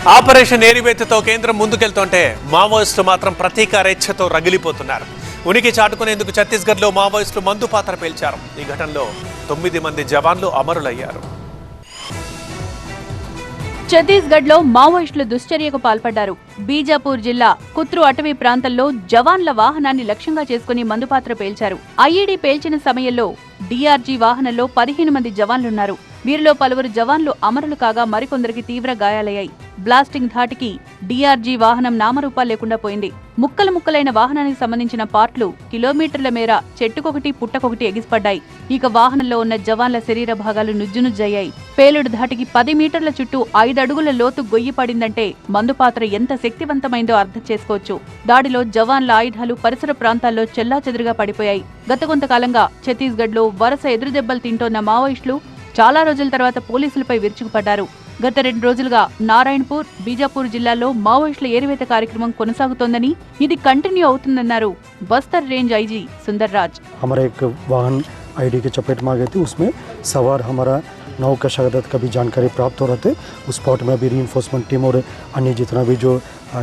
Operation ఏరివేతతో కేంద్రం ముందుకెళ్తుంటే మావోయిస్టులు మాత్రం ప్రతీకారేచ్ఛతో రగిలిపోతున్నారు. ఉనికి చాటుకునేందుకు ఛత్తీస్గఢ్లో మావోయిస్టులు మందు పాత్ర పేల్చారు. ఈ ఘటనలో 9 మంది జవాన్లు అమరులయ్యారు. ఛత్తీస్గఢ్లో మావోయిస్టులు దుశ్చర్యకు పాల్పడ్డారు. బీజాపూర్ జిల్లా కుత్రు అటవీ ప్రాంతంలో జవాన్ల వాహనాన్ని లక్ష్యంగా చేసుకుని మందుపాత్ర పేల్చారు. ఐఈడీ పేల్చిన సమయంలో డీఆర్జీ వాహనంలో 15 మంది జవాన్లున్నారు. వీరిలో పలువురు జవాన్లు అమరులు కాగా మరికొందరికి తీవ్ర గాయాలయ్యాయి. బ్లాస్టింగ్ ధాటికి డీఆర్జీ వాహనం నామరూపాలు లేకుండా పోయింది. ముక్కలు ముక్కలైన వాహనానికి సంబంధించిన పార్ట్లు కిలోమీటర్ల మేర చెట్టుకొకటి పుట్టకొకటి ఎగిసిపడ్డాయి. ఇక వాహనంలో ఉన్న జవాన్ల శరీర భాగాలు నుజ్జునుజ్జయ్యాయి. పేలుడు ధాటికి 10 మీటర్ల చుట్టూ 5 అడుగుల లోతు గొయ్యి పడిందంటే మందుపాత్ర ఎంత శక్తివంతమైందో అర్థం చేసుకోవచ్చు. దాడిలో జవాన్ల ఆయుధాలు పరిసర ప్రాంతాల్లో చెల్లాచెదురుగా పడిపోయాయి. గత కొంతకాలంగా ఛత్తీస్గఢ్లో వరుస ఎదురుదెబ్బలు తింటోన్న మావోయిస్టులు చాలా రోజుల తర్వాత పోలీసులపై విరుచుకుపడ్డారు. గత 2 రోజులుగా నారాయణపూర్, బీజాపూర్ జిల్లాల్లో మావోయిస్టుల ఏరివేత కార్యక్రమం కొనసాగుతోందని, ఇది కంటిన్యూ అవుతుందన్నారు బస్తర్ रेंज आईजी सुंदर राज। हमारा एक वाहन आईडी के चपेट में आ गई थी, उसमें सवार हमारा 9 का शहादत का भी जानकारी प्राप्त हो रहे थे। उस स्पॉट में अभी रीइंफोर्समेंट टीम और अन्य जितना भी जो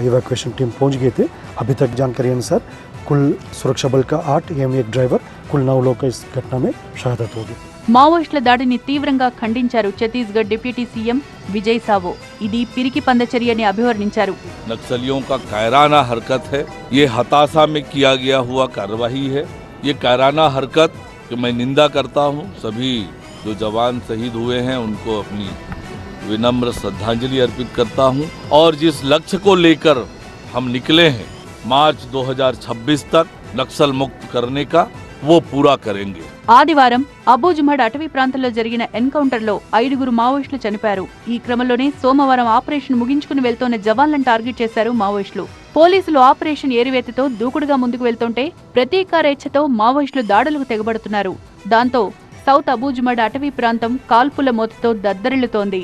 इवैक्यूएशन टीम पहुंच गए थे। अभी तक जानकारी अनुसार कुल सुरक्षा बल का 8 एवं 1 ड्राइवर, कुल 9 लोग का इस घटना में शहादत हो गई। మావోయిస్టుల దాడిని తీవ్రంగా ఖండించారు ఛత్తీస్గఢ్ డిప్యూటీ సీఎం విజయ్ సావో. ఇది పిరికి పందచర్యని అభివర్ణించారు. नक्सलियों का कायराना हरकत है, ये हताशा में किया गया हुआ कार्रवाई है। ये कायराना हरकत कि मैं निंदा करता हूँ। सभी जो जवान शहीद हुए हैं उनको अपनी विनम्र श्रद्धांजलि अर्पित करता हूँ। और जिस लक्ष्य को लेकर हम निकले हैं मार्च 2026 तक नक्सल मुक्त करने का, वो पूरा करेंगे। ఆదివారం అబూజుమడ్ అటవీ ప్రాంతంలో జరిగిన ఎన్కౌంటర్లో 5గురు మావోయిస్టులు చనిపారు. ఈ క్రమంలోనే సోమవారం ఆపరేషన్ ముగించుకుని వెళ్తోన్న జవాన్లను టార్గెట్ చేశారు మావోయిస్టులు. పోలీసులు ఆపరేషన్ ఏరివేతతో దూకుడుగా ముందుకు వెళ్తుంటే ప్రతీకారేచ్ఛతో మావోయిస్టులు దాడులకు తెగబడుతున్నారు. దాంతో సౌత్ అబూజుమడ్ అటవీ ప్రాంతం కాల్పుల మోతతో దద్దరిల్లుతోంది.